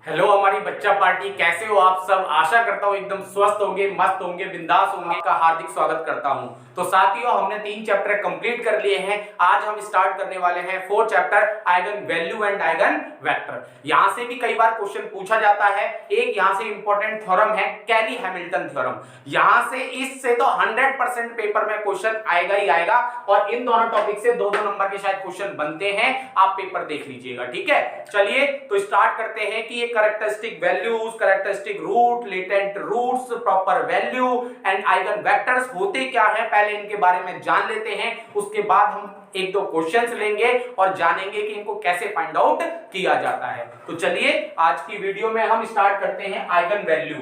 Hello हमारी बच्चा party, कैसे हो आप सब। आशा करता हूँ एकदम स्वस्थ होंगे, मस्त होंगे, बिंदास होंगे। का हार्दिक स्वागत करता हूँ। तो साथियों, हमने 3 चैप्टर कंप्लीट कर लिए हैं। आज हम स्टार्ट करने वाले हैं 4 chapter eigen value and eigen vector. यहां से भी कई बार क्वेश्चन पूछा जाता है। एक यहां से इंपॉर्टेंट थ्योरम है कैली हैमिल्टन थ्योरम। यहां से इससे तो 100% पेपर में क्वेश्चन आएगा ही आएगा। और इन दोनों टॉपिक से 2-2 नंबर के शायद क्वेश्चन बनते हैं। आप पेपर देख लीजिएगा, ठीक है। चलिए तो स्टार्ट करते हैं कि characteristic values, characteristic root, latent roots, proper value and eigen vectors होते क्या है, पहले इनके बारे में जान लेते हैं। उसके बाद हम 1-2 क्वेश्चंस लेंगे और जानेंगे कि इनको कैसे फाइंड आउट किया जाता है। तो चलिए आज की वीडियो में हम स्टार्ट करते हैं आइगन वैल्यू।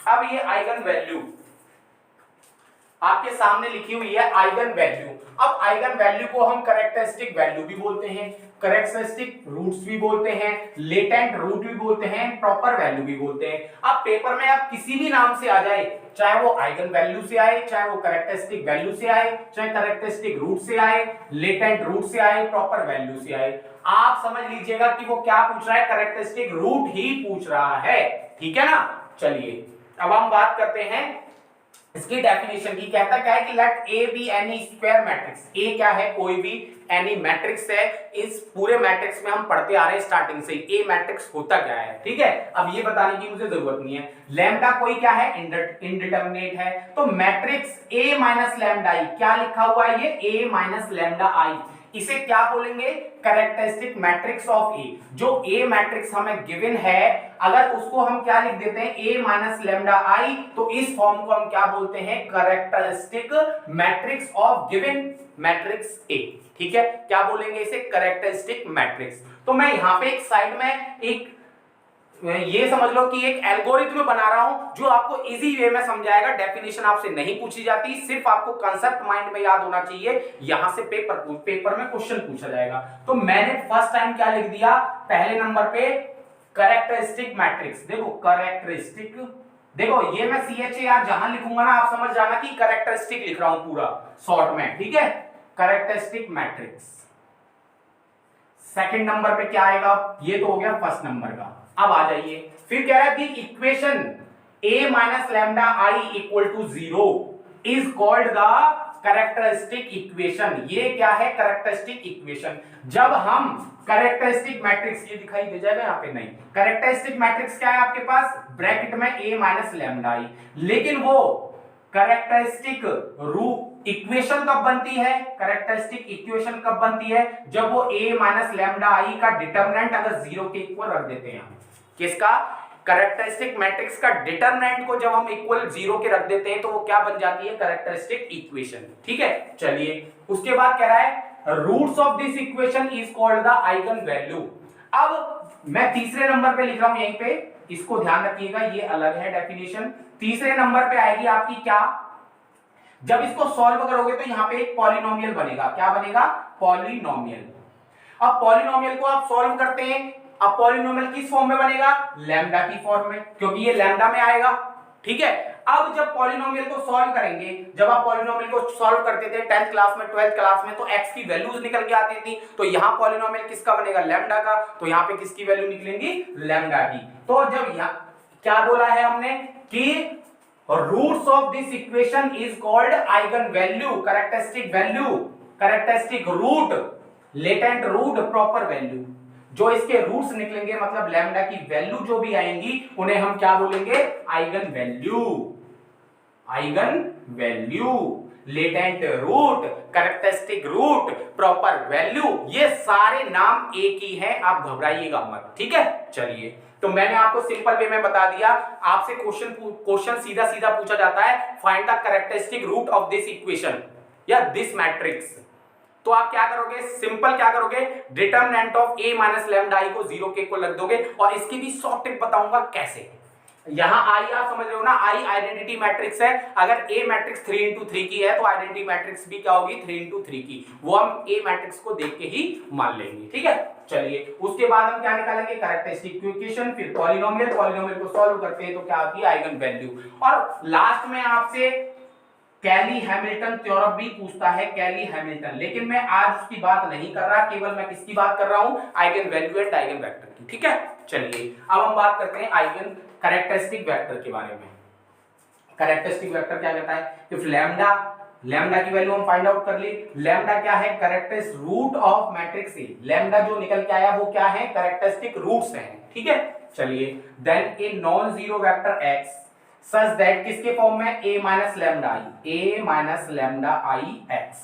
अब ये आइगन वैल्यू आपके सामने लिखी हुई है, आइगन वैल्यू। अब आइगन वैल्यू को हम कैरेक्टरिस्टिक वैल्यू भी बोलते हैं, कैरेक्टरिस्टिक रूट्स भी बोलते हैं, लेटेंट रूट भी बोलते हैं, प्रॉपर वैल्यू भी बोलते हैं। अब पेपर में आप किसी भी नाम से आ जाए, चाहे वो आइगन वैल्यू से आए, चाहे वो कैरेक्टरिस्टिक वैल्यू से आए, चाहे कैरेक्टरिस्टिक रूट से आए, लेटेंट रूट से आए, प्रॉपर वैल्यू से आए, आप समझ लीजिएगा कि वो क्या पूछ रहा है, कैरेक्टरिस्टिक रूट ही पूछ रहा है। ठीक है ना। चलिए अब हम बात करते हैं इसकी डेफिनेशन की। कहता क्या है कि let A be any square matrix. A क्या है, कोई भी एनी मैट्रिक्स है। इस पूरे मैट्रिक्स में हम पढ़ते आ रहे हैं स्टार्टिंग से ए मैट्रिक्स होता क्या है, ठीक है। अब ये बताने की मुझे जरूरत नहीं है। लैम्डा कोई क्या है, इंडिटरमिनेट है। तो मैट्रिक्स ए माइनस लैम्डा आई, क्या लिखा हुआ है ये, ए माइनस लैम्डा आई, इसे क्या बोलेंगे, कैरेक्टरिस्टिक मैट्रिक्स ऑफ ए। जो ए मैट्रिक्स हमें गिवन है, अगर उसको हम क्या लिख देते हैं, ए माइनस लैम्डा आई, तो इस फॉर्म को हम क्या बोलते हैं, characteristic matrix of given matrix A. ठीक है, क्या बोलेंगे इसे, कैरेक्टरिस्टिक मैट्रिक्स। तो मैं यहां पे एक साइड में एक ये समझ लो कि एक एल्गोरिथ्म बना रहा हूं जो आपको इजी वे में समझाएगा। डेफिनेशन आपसे नहीं पूछी जाती, सिर्फ आपको कांसेप्ट माइंड में याद होना चाहिए। यहां से पेपर में क्वेश्चन पूछा जाएगा। तो मैंने फर्स्ट टाइम क्या लिख दिया, पहले नंबर पे कैरेक्टरिस्टिक मैट्रिक्स। देखो कैरेक्टरिस्टिक, देखो ये मैं CHAR जहां लिखूंगा ना, आप समझ जाना कि कैरेक्टरिस्टिक लिख रहा हूं पूरा शॉर्ट में, ठीक है। Characteristic matrix. सेकंड नंबर पे क्या आएगा, ये तो हो गया फर्स्ट नंबर का। अब आ जाइए, फिर कह रहा है कि equation a minus lambda I equal to 0 is called the characteristic equation. ये क्या है, कैरेक्टरिस्टिक इक्वेशन। जब हम कैरेक्टरिस्टिक मैट्रिक्स, ये दिखाई दे जाएगा यहाँ पे, नहीं, कैरेक्टरिस्टिक मैट्रिक्स क्या है आपके पास, ब्रैकेट में a माइनस लैम्डा आई, लेकिन वो कैरेक्टरिस्टिक रूट इक्वेशन कब बनती है, कैरेक्टरिस्टिक इक्वेशन कब बनती है, जब वो a माइनस लैम्डा आई का डिटरमिनेंट अगर 0 के इक्वल रख देते हैं। किसका, कैरेक्टरिस्टिक मैट्रिक्स का डिटरमिनेंट को जब हम इक्वल 0 के रख देते हैं तो वो क्या बन जाती है, कैरेक्टरिस्टिक इक्वेशन। ठीक है। चलिए उसके बाद कह रहा है roots of this equation is called the eigen value. अब मैं तीसरे नंबर पे लिख रहा हूं यहीं पे, इसको ध्यान रखिएगा, ये अलग है डेफिनेशन। तीसरे नंबर पे आएगी आपकी क्या, जब इसको सॉल्व करोगे तो यहां पे एक पॉलिनोमियल बनेगा। क्या बनेगा, पॉलिनोमियल। अब पॉलिनोमियल को आप सॉल्व करते हैं, अब पॉलिनोमियल किस फॉर्म में बनेगा, लैम्डा की फॉर्म में, क्योंकि ये लैम्डा में आएगा। ठीक है। अब जब पॉलिनोमियल को सॉल्व करेंगे, जब आप पॉलिनोमियल को सॉल्व करते थे 10th क्लास में, 12th क्लास में, तो x की वैल्यूज निकल के आती थी। तो यहां पॉलिनोमियल किसका बनेगा, लैम्डा का। तो यहां पे किसकी वैल्यू निकलेंगी, लैम्डा की। तो जब यहां क्या बोला है हमने कि roots of this equation is called eigen value, characteristic value, characteristic root, latent root, proper value. जो इसके रूट्स निकलेंगे, मतलब लैम्डा की वैल्यू जो भी आएंगी, उन्हें हम क्या बोलेंगे, eigen value. Eigen value, latent root, characteristic root, proper value, ये सारे नाम एक ही हैं, आप घबराइएगा मत। ठीक है। चलिए तो मैंने आपको सिंपल वे में बता दिया। आपसे क्वेश्चन सीधा सीधा पूछा जाता है, find the characteristic root of this equation या दिस मैट्रिक्स। तो आप क्या करोगे, सिंपल क्या करोगे, determinant of a minus lambda I को 0 के इक्वल रख दोगे। और इसकी भी शॉर्ट टिप बताऊंगा कैसे। यहां आई आप समझ रहे हो ना, आई आइडेंटिटी मैट्रिक्स है। अगर a मैट्रिक्स 3 into 3 की है तो आइडेंटिटी मैट्रिक्स भी क्या होगी, 3 into 3 की। वो हम a मैट्रिक्स को देख के ही मान लेंगे। ठीक है। चलिए उसके बाद हम क्या निकालेंगे, कैरेक्टरिस्टिक इक्वेशन, फिर पॉलिनोमियल, पॉलिनोमियल को सॉल्व करते हैं तो क्या आती है, आइगन वैल्यू। और लास्ट में आपसे कैली हैमिल्टन थ्योरम भी पूछता है, कैली हैमिल्टन, लेकिन मैं आज उसकी बात नहीं कर रहा, केवल मैं किसकी बात कर रहा हूं, eigen value and eigen vector की। ठीक है। चलिए अब हम बात करते हैं आइगन कैरेक्टरिस्टिक वेक्टर के बारे में। कैरेक्टरिस्टिक वेक्टर क्या कहता है? इफ लैम्डा, लैम्डा की वैल्यू हम फाइंड आउट कर ली। लैम्डा क्या है? Characteristic root of matrix A. Lambda जो निकल के आया वो क्या है? कैरेक्टरिस्टिक रूट्स हैं, ठीक है। चलिए then a non zero vector x such that किसके फॉर्म में? a minus lambda I, a minus lambda I x।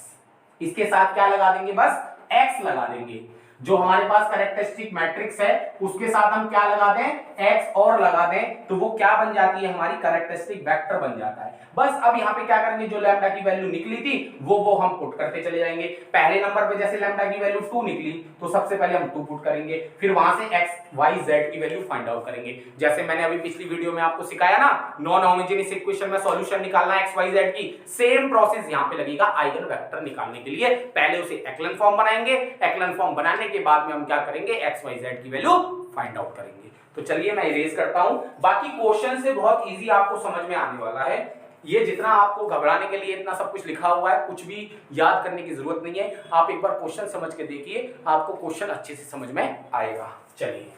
इसके साथ क्या लगा देंगे? बस x लगा देंगे। जो हमारे पास कैरेक्टरिस्टिक मैट्रिक्स है उसके साथ हम क्या लगा दें? x और लगा दें तो वो क्या बन जाती है? हमारी कैरेक्टरिस्टिक वेक्टर बन जाता है। बस अब यहाँ पे क्या करेंगे? जो लैम्डा की वैल्यू निकली थी वो हम पुट करते चले जाएंगे। पहले नंबर पे जैसे लैम्डा की वैल्यू 2 निकली तो सबसे पहले हम 2 पुट करेंगे, फिर वहां से x y z की वैल्यू फाइंड आउट करेंगे। जैसे मैंने अभी पिछली वीडियो में आपको सिखाया ना, नॉन होमोजेनियस इक्वेशन में सॉल्यूशन निकालना x y z की, सेम प्रोसेस यहाँ पे लगेगा आइगन वेक्टर निकालने के लिए। पहले उसे एक्लन फॉर्म बनाएंगे, एक्लन फॉर्म बनाने के बाद में हम क्या करेंगे? x y z की वैल्यू फाइंड आउट करेंगे। तो चलिए मैं इरेज करता हूं। बाकी क्वेश्चन से बहुत इजी आपको समझ में आने वाला है। ये जितना आपको घबराने के लिए इतना सब कुछ लिखा हुआ है, कुछ भी याद करने की जरूरत नहीं है। आप एक बार क्वेश्चन समझ के देखिए, आपको क्वेश्चन अच्छे से समझ में आएगा। चलिए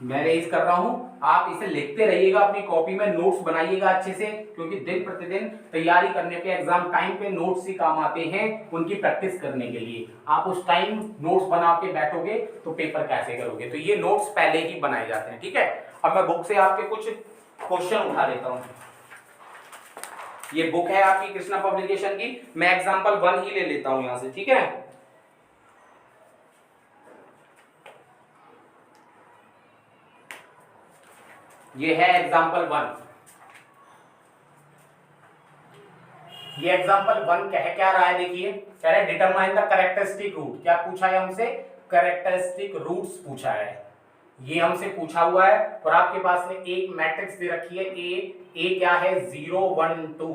मैं रेज कर रहा हूं, आप इसे लिखते रहिएगा, अपनी कॉपी में नोट्स बनाइएगा अच्छे से, क्योंकि दिन प्रतिदिन तैयारी करने पे, एग्जाम टाइम पे नोट्स ही काम आते हैं उनकी प्रैक्टिस करने के लिए। आप उस टाइम नोट्स बना के बैठोगे तो पेपर कैसे करोगे? तो ये नोट्स पहले ही बनाए जाते हैं, ठीक है। अब मैं बुक से आपके कुछ क्वेश्चन उठा लेता हूं। ये बुक है आपकी कृष्णा पब्लिकेशन की, मैं एग्जाम्पल 1 ही ले लेता हूं यहां से, ठीक है। ये है एग्जाम्पल 1। ये एग्जाम्पल 1 कह क्या रहा है? देखिए कह रहा है डिटरमाइन द कैरेक्टरिस्टिक रूट। क्या पूछा है हमसे? कैरेक्टरिस्टिक रूट्स पूछा है। ये हमसे पूछा हुआ है और आपके पास में एक मैट्रिक्स दे रखी है ए क्या है? 0 1 2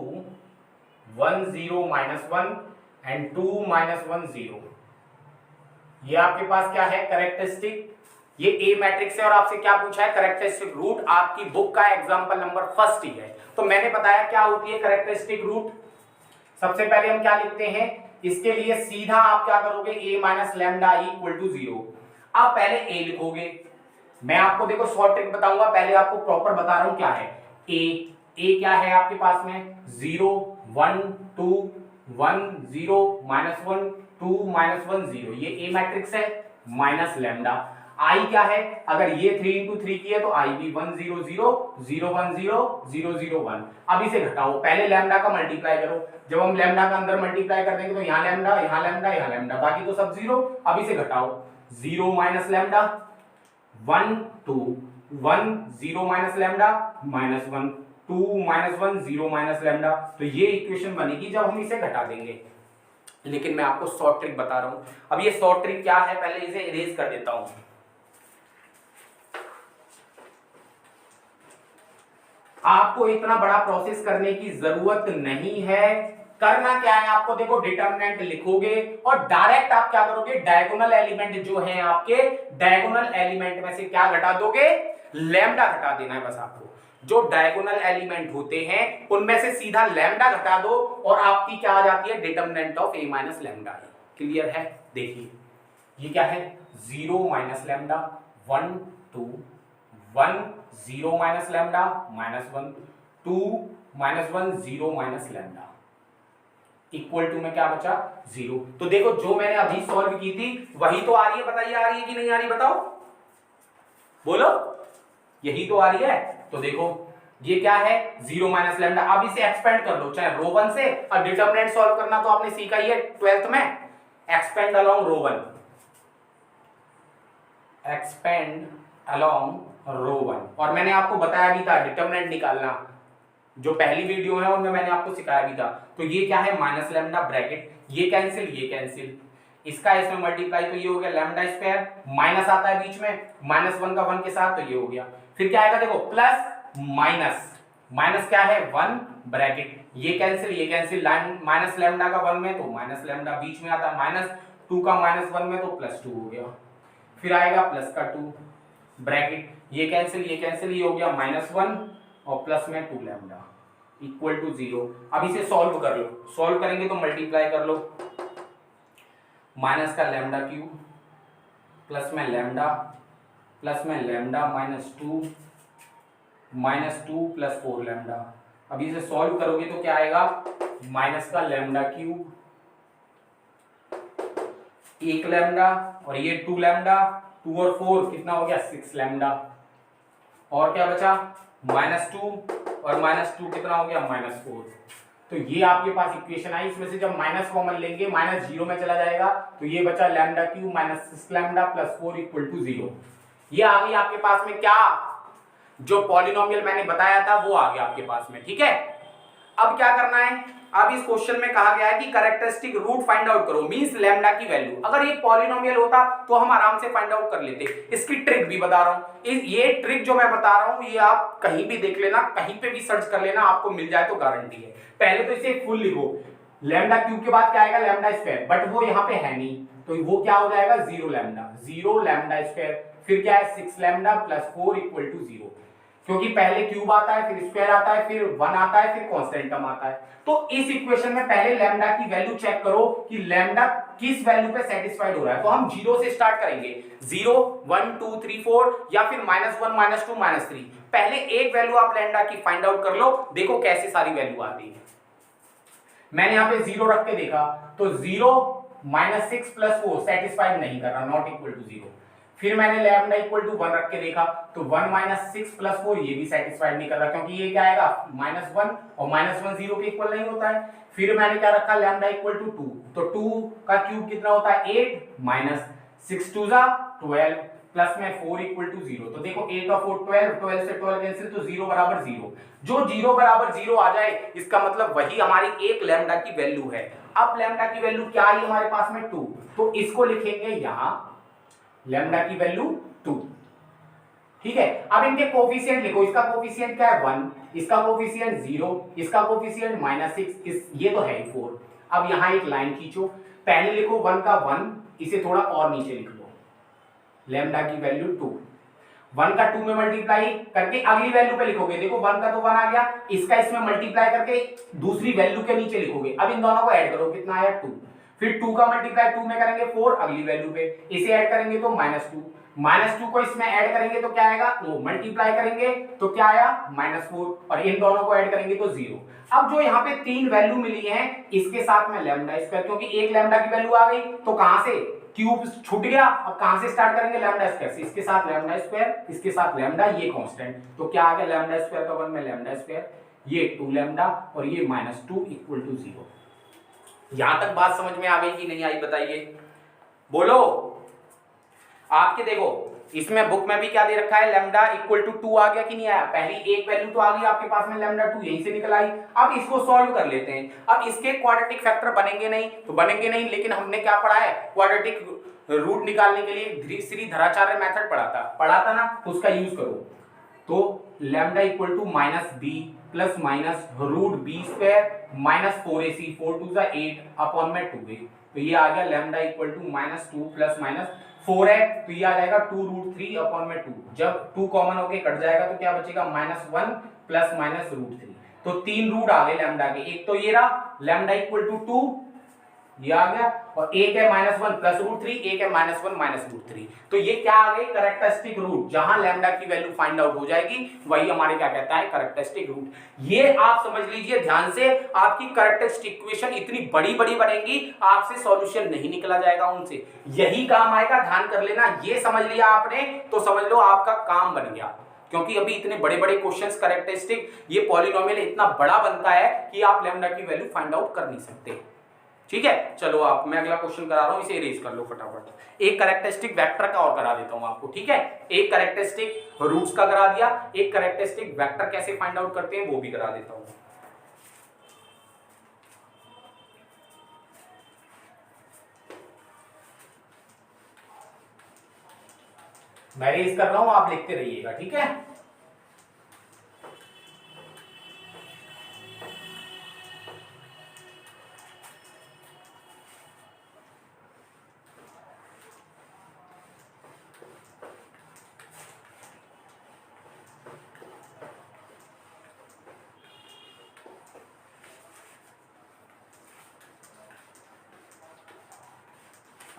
1 0 -1 एंड 2 -1 0। ये आपके पास क्या है? कैरेक्टरिस्टिक, ये ए मैट्रिक्स है और आपसे क्या पूछा है? Characteristic root. आपकी बुक का एग्जांपल नंबर 1 ही है। तो मैंने बताया क्या होती है कैरेक्टरिस्टिक रूट। सबसे पहले हम क्या लिखते हैं? इसके लिए सीधा आप क्या करोगे? a minus lambda i equal to 0। आप पहले a लिखोगे। मैं आपको देखो शॉर्ट ट्रिक बताऊंगा, पहले आपको प्रॉपर बता रहा हूं क्या है। a क्या है आपके पास में? 0 1 2 1 0 -1 2 -1 0। ये a मैट्रिक्स है माइनस लैम्डा। i क्या है? अगर ये 3 इंटू 3 की है तो i भी 1 0 0 0 1 0 0 0 1। अब इसे घटाओ, पहले लैम्डा का मल्टीप्लाई करो। जब हम लैम्डा का अंदर मल्टीप्लाई कर देंगे तो यहाँ लैम्डा यहाँ लैम्डा यहाँ लैम्डा, बाकी तो सब 0। अब इसे घटाओ, 0 minus lambda 1 2 1 0 minus lambda -1 2 -1 0 minus lambda. तो ये इक्वेशन बनेगी जब हम इसे घटा देंगे। लेकिन मैं आपको शॉर्ट ट्रिक बता रहा हूं। अब ये शॉर्ट ट्रिक क्या है, पहले इसे इरेज कर देता हूं। आपको इतना बड़ा प्रोसेस करने की जरूरत नहीं है। करना क्या है आपको? देखो डिटरमिनेंट लिखोगे और डायरेक्ट आप क्या करोगे? डायगोनल एलिमेंट जो है आपके, डायगोनल एलिमेंट में से क्या घटा दोगे? लैम्डा घटा देना है बस आपको। जो डायगोनल एलिमेंट होते हैं उनमें से सीधा लैम्डा घटा दो और आपकी क्या आ जाती है? Determinant of a minus lambda. Clear है? देखिए ये क्या है? 0 minus lambda 1 2 1 0 minus lambda -1 2 -1 0 minus lambda equal to में क्या बचा? 0। तो देखो जो मैंने अभी सॉल्व की थी वही तो आ रही है। बताइए आ रही है कि नहीं आ रही? बताओ, बोलो। यही तो आ रही है। तो देखो ये क्या है? 0 माइनस लैम्डा। अब इसे एक्सपेंड कर लो चाहे रो 1 से। और डिटरमिनेंट सॉल्व करना तो आपने सीखा ही है 12th में। एक्सपेंड अलोंग रो 1, एक्सपेंड अलोंग रो 1। और मैंने आपको बताया भी था डिटरमिनेंट निकालना, जो पहली वीडियो है उनमें मैंने आपको सिखाया भी था। तो ये क्या है? माइनस लैम्डा ब्रैकेट, ये कैंसिल ये कैंसिल, इसका इसमें मल्टीप्लाई तो ये हो गया लैम्डा स्क्वायर, माइनस आता है बीच में, -1 का 1 के साथ तो ये हो गया। फिर क्या आएगा? देखो प्लस माइनस, माइनस क्या है? 1 ब्रैकेट, ये कैंसिल माइनस लैम्डा का 1 में तो माइनस लैम्डा बीच में आता है, 2 का -1 में तो +2 हो गया, फिर आएगा प्लस का 2 ब्रैकेट, ये कैंसिल ये हो गया -1 और प्लस में 2 लैम्डा इक्वल टू 0। अब इसे सॉल्व कर लो, सॉल्व करेंगे तो मल्टीप्लाई कर लो, माइनस का लैम्डा क्यूब प्लस में लैम्डा -2 प्लस 4 लैम्डा। अब इसे सॉल्व करोगे तो क्या आएगा, माइनस का लैम्डा क्यूब 1 लैम्डा और ये 2 लैम्डा, 2 और 4 कितना हो गया 6 लैम्डा, और क्या बचा -2 और -2 कितना हो गया -4। तो ये आपके पास इक्वेशन आई, इसमें से जब माइनस कॉमन लेंगे माइनस 0 में चला जाएगा, तो ये बचा lambda cube -6 lambda plus 4 equal to 0। ये आ गई आपके पास में क्या, जो पॉलिनोमियल मैंने बताया था वो आ गया आपके पास में, ठीक है। अब क्या करना है, अब इस क्वेश्चन में कहा गया है कि कैरेक्टरिस्टिक रूट फाइंड आउट करो, मींस लैम्डा की वैल्यू। अगर ये पॉलिनोमियल होता तो हम आराम से फाइंड आउट कर लेते। इसकी ट्रिक भी बता रहा हूं, ये ट्रिक जो मैं बता रहा हूं ये आप कहीं भी देख लेना, कहीं पे भी सर्च कर लेना, आपको मिल जाए तो गारंटी है। पहले तो इसे फुल लिखो, लैम्डा क्यूब के बाद क्या आएगा लैम्डा स्क्वायर, बट वो यहाँ पे है नहीं, तो वो क्या हो जाएगा 0 लैम्डा स्क्वायर, फिर क्या है 6 लैम्डा प्लस 4 इक्वल टू 0, क्योंकि पहले क्यूब आता है, फिर स्क्वायर आता है, फिर 1 आता है, फिर कांस्टेंट टर्म आता है। तो इस इक्वेशन में पहले लैम्डा की वैल्यू चेक करो कि लैम्डा किस वैल्यू पे सेटिस्फाइड हो रहा है। तो हम 0 से स्टार्ट करेंगे, 0 1 2 3 4 या फिर -1 -2 -3। पहले एक वैल्यू आप लैम्डा की फाइंड आउट कर लो, देखो कैसे सारी वैल्यू आती है। मैंने यहाँ पे 0 रख के देखा तो 0 -6 प्लस 4 सेटिस्फाइड नहीं कर रहा, नॉट इक्वल टू 0। फिर मैंने लैम्डा इक्वल टू 1 रख के देखा तो 1 -6 प्लस 4 ये भी सेटिस्फाइड नहीं कर रहा, क्योंकि ये क्या आएगा -1 और -1 0 के इक्वल नहीं होता है। फिर मैंने क्या रखा लैम्डा इक्वल टू 2, तो 2 का क्यूब कितना होता है 8 -6 2 12 प्लस में 4 इक्वल टू 0। तो देखो 8 और 4 12, 12 से 12 कैंसिल, तो 0 बराबर 0। जो 0 बराबर 0 आ जाए इसका मतलब वही हमारी एक लैम्डा की वैल्यू है। अब लैम्डा की वैल्यू क्या आई हमारे पास में 2, तो इसको लिखेंगे यहां लैम्डा की वैल्यू 2, ठीक है। अब इनके कोफिशिएंट लिखो, इसका कोफिशिएंट क्या है 1, इसका कोफिशिएंट 0, इसका कोफिशिएंट -6, ये तो है ही 4। अब यहां एक लाइन खींचो, पहले लिखो 1 का 1, इसे थोड़ा और नीचे लिख लो, लैम्डा की वैल्यू 2, 1 का 2 में मल्टीप्लाई करके अगली वैल्यू पे लिखोगे, देखो 1 का तो 1 आ गया, इसका इसमें मल्टीप्लाई करके दूसरी वैल्यू के नीचे लिखोगे। अब इन दोनों को ऐड करो, कितना आया 2, फिर 2 का मल्टीप्लाई 2 में करेंगे 4 अगली वैल्यू पे, इसे ऐड करेंगे तो -2 को इसमें ऐड करेंगे तो क्या आएगा, वो मल्टीप्लाई करेंगे तो क्या आया -4, और इन दोनों को ऐड करेंगे तो 0। अब जो यहाँ पे 3 वैल्यू मिली है इसके साथ में लैम्डा स्क्वायर, क्योंकि एक लैम्डा की वैल्यू आ गई तो कहां से क्यूब छूट गया, अब कहां से स्टार्ट करेंगे लैम्डा स्क्वायर से, इसके साथ लैम्डा स्क्वायर, इसके साथ लैम्डा, ये कांस्टेंट, तो क्या आ गया लैम्डा स्क्वायर का 1 में लैम्डा स्क्वायर, ये 2 लैम्डा और ये -2 इक्वल टू 0। यहां तक बात समझ में आ गई कि नहीं आई बताइए, बोलो। आपके देखो इसमें बुक में भी क्या दे रखा है, लैम्डा इक्वल टू 2 आ गया कि नहीं आया, पहली एक वैल्यू तो आ गई आपके पास में लैम्डा 2, यहीं से निकल आई। अब इसको सॉल्व कर लेते हैं। अब इसके क्वाड्रेटिक फैक्टर बनेंगे नहीं तो बनेंगे नहीं, लेकिन हमने क्या पढ़ा है, क्वाड्रेटिक रूट निकालने के लिए श्रीधराचार्य मेथड पढ़ा था ना, उसका यूज करो। तो lambda equal to -b plus minus root b square -4ac, 4 2 8 upon में 2a, तो ये आ गया लैम्डा इक्वल टू -2 प्लस -4 है, तो ये आ जाएगा 2√3 अपॉन में 2। जब 2 कॉमन होके कट जाएगा तो क्या बचेगा -1 प्लस -√3, तो 3 रूट आ गए लैम्डा के। एक तो ये रहा लैम्डा इक्वल टू 2, ये आ गया, और एक है -1 प्लस √3, एक है -1 -√3, तो ये क्या आ गई कैरेक्टरिस्टिक रूट। जहां लैम्डा की वैल्यू फाइंड आउट हो जाएगी वही हमारे क्या कहता है कैरेक्टरिस्टिक रूट। ये आप समझ लीजिए ध्यान से, आपकी कैरेक्टरिस्टिक इक्वेशन इतनी बड़ी बड़ी बनेंगी आपसे सॉल्यूशन नहीं निकला जाएगा उनसे, यही काम आएगा, ध्यान कर लेना। ये समझ लिया आपने तो समझ लो आपका काम बन गया, क्योंकि अभी इतने बड़े बड़े क्वेश्चंस कैरेक्टरिस्टिक, ये पॉलिनोमियल इतना बड़ा बनता है कि आप लैम्डा की वैल्यू फाइंड आउट कर नहीं सकते। ठीक है, चलो आप, मैं अगला क्वेश्चन करा रहा हूं, इसे इरेज कर लो फटाफट। एक कैरेक्टरिस्टिक वेक्टर का और करा देता हूं आपको, ठीक है। एक कैरेक्टरिस्टिक रूट्स का करा दिया, एक कैरेक्टरिस्टिक वेक्टर कैसे फाइंड आउट करते हैं वो भी करा देता हूं। मैं इरेज कर रहा हूं, आप लिखते रहिएगा, ठीक है।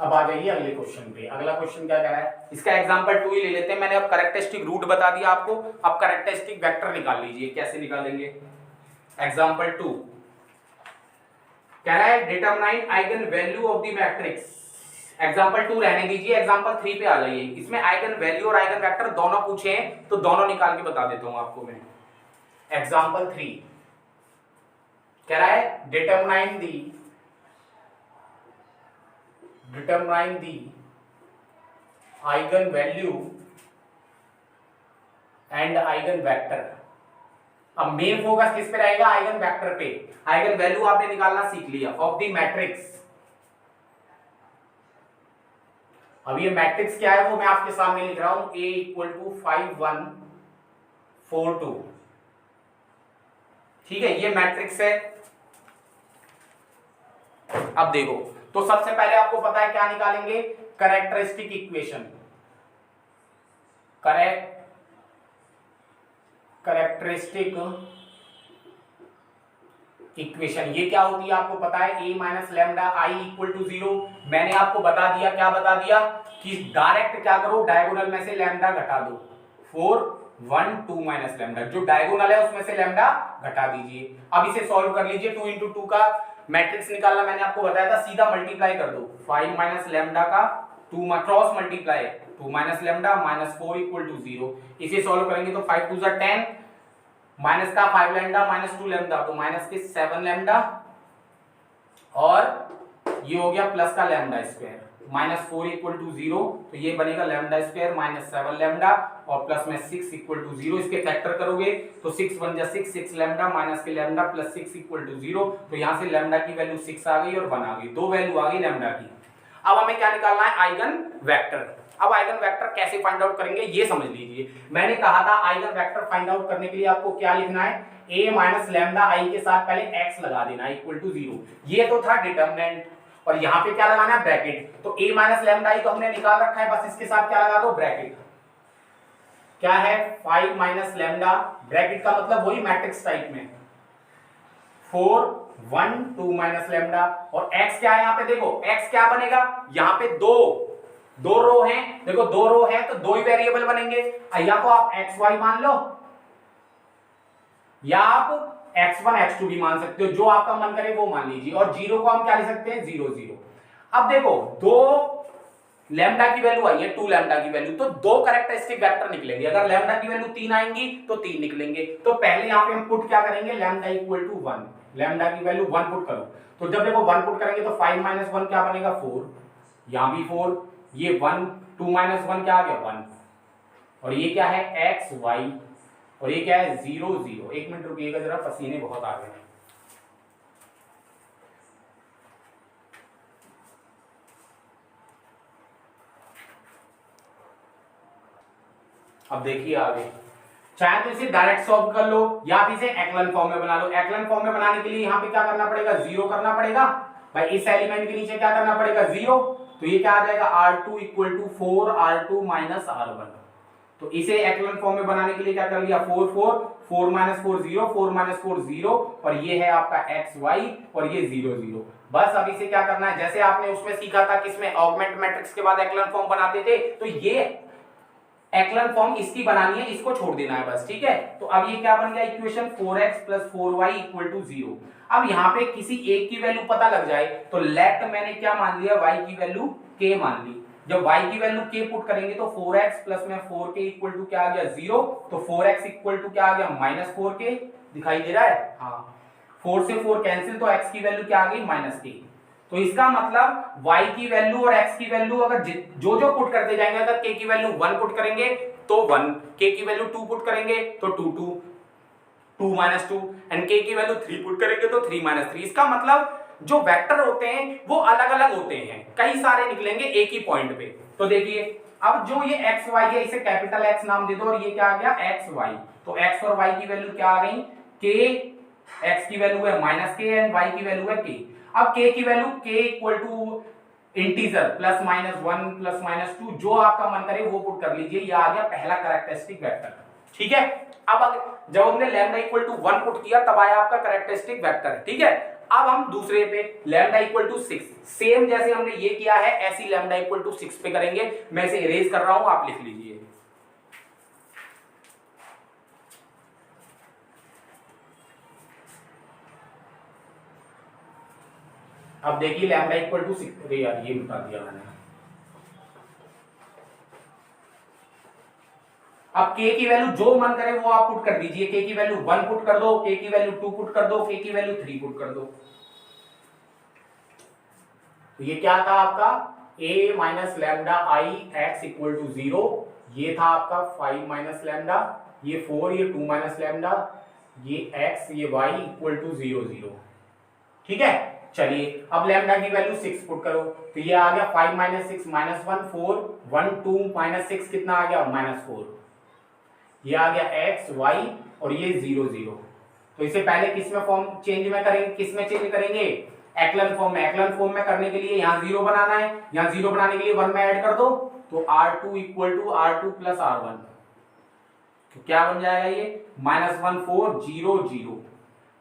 अब आ जाइए अगले क्वेश्चन पे। अगला क्वेश्चन क्या कह रहा है, इसका एग्जांपल 2 ही ले लेते हैं। मैंने अब कैरेक्टरिस्टिक रूट बता दिया आपको, अब कैरेक्टरिस्टिक वेक्टर निकाल लीजिए। कैसे निकालेंगे? एग्जांपल 2 कह रहा है determine eigen value of the matrix. Example 2 रहने दीजिए, एग्जांपल 3 पे आ जाइए। इसमें आइगन वैल्यू और आइगन वेक्टर दोनों पूछे हैं, तो दोनों निकाल के बता देता हूं आपको मैं। एग्जांपल 3 कह रहा है determine the eigen value and eigen vector. अब मेन फोकस किस पे रहेगा? आइगन वेक्टर पे। आइगन वैल्यू आपने निकालना सीख लिया ऑफ द मैट्रिक्स। अब ये मैट्रिक्स क्या है वो मैं आपके सामने लिख रहा हूं, A = 5 1 4 2। ठीक है, ये मैट्रिक्स है। अब देखो, तो सबसे पहले आपको पता है क्या निकालेंगे? Characteristic equation. कैरेक्टरिस्टिक इक्वेशन ये क्या होती है आपको पता है? A - λI = 0। मैंने आपको बता दिया, क्या बता दिया कि डायरेक्ट क्या करो, डायगोनल में से लैम्डा घटा दो। 4 1 2 - लैम्डा, जो डायगोनल है उसमें से लैम्डा घटा दीजिए। अब इसे सॉल्व कर लीजिए। 2 × 2 का मैट्रिक्स निकालना मैंने आपको बताया था, सीधा मल्टीप्लाई कर दो। 5 - लैम्डा का 2 क्रॉस मल्टीप्लाई 2 - लैम्डा -4 = 0। इसे सॉल्व करेंगे तो 5 2 10, माइनस का 5 लैम्डा -2 लैम्डा, तो माइनस के 7 लैम्डा, और ये हो गया प्लस का लैम्डा स्क्वायर। -4 = 0, तो ये बनेगा लैम्डा स्क्वायर -7 लैम्डा और प्लस में 6 = 0। इसके फैक्टर करोगे तो 6 × 1 = 6, 6 लैम्डा माइनस के लैम्डा प्लस 6 = 0। तो यहां से लैम्डा की वैल्यू 6 आ गई और 1 आ गई, दो वैल्यू आ गई लैम्डा की। अब हमें क्या निकालना है? Eigen vector. अब आइगन वेक्टर कैसे फाइंड आउट करेंगे ये समझ लीजिए। मैंने कहा था आइगन वेक्टर फाइंड आउट करने के लिए आपको क्या लिखना है? A - λI के साथ पहले x लगा देना = 0। ये तो था डिटरमिनेंट, और यहां पे क्या लगाना है? ब्रैकेट। तो A - λI तो हमने निकाल रखा है, बस इसके साथ क्या लगा दो? ब्रैकेट। क्या है? 5 - लैम्डा, ब्रैकेट का मतलब वही मैट्रिक्स टाइप में 4 1 2 - लैम्डा, और x क्या है? यहां पे देखो x क्या बनेगा, यहां पे दो रो हैं, देखो दो रो है तो दो ही वेरिएबल बनेंगे। या तो आप xy मान लो या आप x1 x2 भी मान सकते हो, जो आपका मन करे वो मान लीजिए। और 0 को हम क्या लिख सकते हैं? 0 0। अब देखो, 2 लैम्डा की वैल्यू आई है, 2 लैम्डा की वैल्यू, तो दो कैरेक्टरिस्टिक वेक्टर निकलेंगे। अगर लैम्डा की वैल्यू 3 आएंगी तो 3 निकलेंगे। तो पहले यहां पे हम पुट क्या करेंगे? लैम्डा = 1, लैम्डा की वैल्यू 1 पुट करो। तो जब देखो 1 पुट करेंगे तो 5 - 1 क्या बनेगा? 4, यहां भी 4, ये 1 2 - 1 क्या आ गया? 1, और ये क्या है? x y, और ये क्या है? 0 0। एक मिनट रुकिएगा जरा, पसीने बहुत आ गए हैं। अब देखिए आगे, चाहे तो इसे डायरेक्ट सॉल्व कर लो या फिर इसे एक्लन फॉर्म में बना लो। एक्लन फॉर्म में बनाने के लिए यहाँ पे क्या करना पड़ेगा? 0 करना पड़ेगा भाई। इस एलिमेंट के नीचे क्या करना पड़ेगा? 0। तो ये क्या आ जाएगा? R2 = 4 R2 - R1। तो इसे एक्लन फॉर्म में बनाने के लिए क्या कर लिया? 4 4 4 - 4 0 4 - 4 0, और ये है आपका xy, और ये 0 0। बस अब इसे क्या करना है? जैसे आपने उसमें सीखा था किसमें? ऑगमेंट मैट्रिक्स के बाद एक्लन फॉर्म बनाते थे, तो ये एक्लन फॉर्म इसकी बनानी है, इसको छोड़ देना है बस। ठीक है, तो अब ये क्या बन गया? Equation 4x + 4y = 0। अब यहाँ पे किसी एक की वैल्यू पता लग जाए तो लेट मैंने क्या मान लिया? y की वैल्यू k मान ली। जब y की वैल्यू k पुट करेंगे तो 4x प्लस में 4k = क्या आ गया? 0। तो 4x = क्या आ गया? -4k। दिखाई दे रहा है? हाँ, 4 से 4 कैंसिल, तो x की वैल्यू क्या आ गई? -k। तो इसका मतलब y की वैल्यू और x की वैल्यू अगर जो पुट करते जाएंगे, अगर k की वैल्यू 1 पुट करेंगे तो 1, k की वैल्यू 2 पुट करेंगे तो 2 2 2 - 2, एंड k की वैल्यू 3 पुट करेंगे तो 3 - 3। इसका मतलब जो वेक्टर होते हैं वो अलग अलग होते हैं, कई सारे निकलेंगे एक ही पॉइंट पे। तो देखिए, अब जो ये x y है इसे कैपिटल X नाम दे दो, और ये क्या आ गया? x y। तो x और y की वैल्यू क्या आ गई? k, x की वैल्यू है -k एंड y की वैल्यू है k। अब k की वैल्यू k = इंटीजर +-1 +-2, जो आपका मन करे वो पुट कर लीजिए। ये आ गया पहला कैरेक्टरिस्टिक वेक्टर। ठीक है, अब जब हमने लैम्डा = 1 पुट किया तब आया आपका कैरेक्टरिस्टिक वेक्टर। ठीक है, अब हम दूसरे पे लैम्डा इक्वल टू 6, सेम जैसे हमने ये किया है ऐसी लैम्डा इक्वल टू 6 पे करेंगे। मैं इसे इरेज कर रहा हूं, आप लिख लीजिए। अब देखिए लैम्डा इक्वल टू 6, अरे यार ये मिटा दिया मैंने। अब k की वैल्यू जो मन करे वो आप पुट कर दीजिए। k की वैल्यू 1 पुट कर दो, k की वैल्यू 2 पुट कर दो, k की वैल्यू 3 पुट कर दो। तो ये क्या था आपका a minus lambda I x equal to 0, ये था आपका 5 माइनस लैम्डा, ये 4, ये 2 माइनस लैम्डा, ये x, ये y इक्वल टू 0 0। ठीक है, चलिए अब लैम्डा की वैल्यू 6 पुट करो, तो ये आ गया 5 माइनस 6 माइनस 1 4, 1 2 माइनस 6 कितना आ गया -4, ये आ गया x y और ये 0 0। तो इसे पहले किस में फॉर्म चेंज में करेंगे, किस में चेंज करेंगे, एक्लन फॉर्म में। एक्लन फॉर्म में करने के लिए यहाँ 0 बनाना है, यहाँ 0 बनाने के लिए 1 में ऐड कर दो, तो r2 equal to r2 plus r1, तो क्या बन जाएगा ये -1 4 0 0,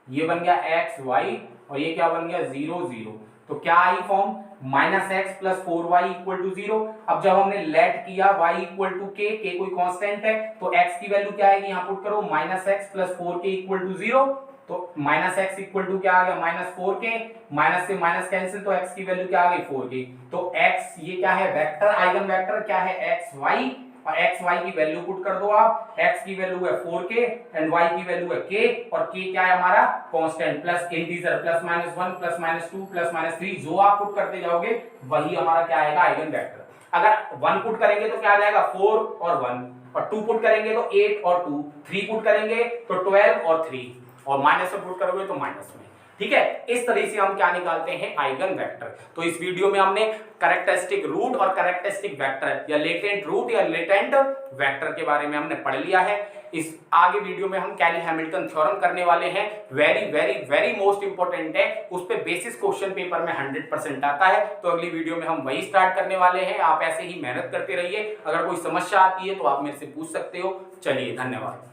ये बन गया x y और ये क्या बन गया 0 0। तो क्या आई form -x plus 4y equal to 0। अब जब हमने लेट किया y equal to k, k कोई कांस्टेंट है, तो x की वैल्यू क्या आएगी यहाँ पुट करो, -x plus 4k equal to 0। तो -x इक्वल टू क्या आ गया -4k, माइनस से माइनस कैंसिल, तो x की वैल्यू क्या आ गई 4k। तो x ये क्या है वेक्टर, आइगन वेक्टर क्या है x y, और x y की वैल्यू पुट कर दो आप। x की वैल्यू है 4k एंड y की वैल्यू है k, और k क्या है हमारा कांस्टेंट प्लस इंटीजर, +-1 +-2 +-3, जो आप पुट करते जाओगे वही हमारा क्या आएगा आइगन वेक्टर। अगर 1 पुट करेंगे तो क्या आ जाएगा 4 और 1, और 2 पुट करेंगे तो 8 और 2, 3 पुट करेंगे तो 12 और 3, और माइनस में पुट करोगे तो माइनस में। ठीक है, इस तरह से हम क्या निकालते हैं आइगन वेक्टर। तो इस वीडियो में हमने कैरेक्टरिस्टिक रूट और कैरेक्टरिस्टिक वेक्टर या लेटेंट रूट या लेटेंट वेक्टर के बारे में हमने पढ़ लिया है। इस आगे वीडियो में हम कैली हैमिल्टन थ्योरम करने वाले हैं, very very very most important है, उस पे बेसिस क्वेश्चन पेपर में 100% आता है। तो अगली वीडियो में हम वही स्टार्ट करने वाले हैं। आप ऐसे ही मेहनत करते रहिए, अगर कोई समस्या आती है तो आप मेरे से पूछ सकते हो। चलिए, धन्यवाद।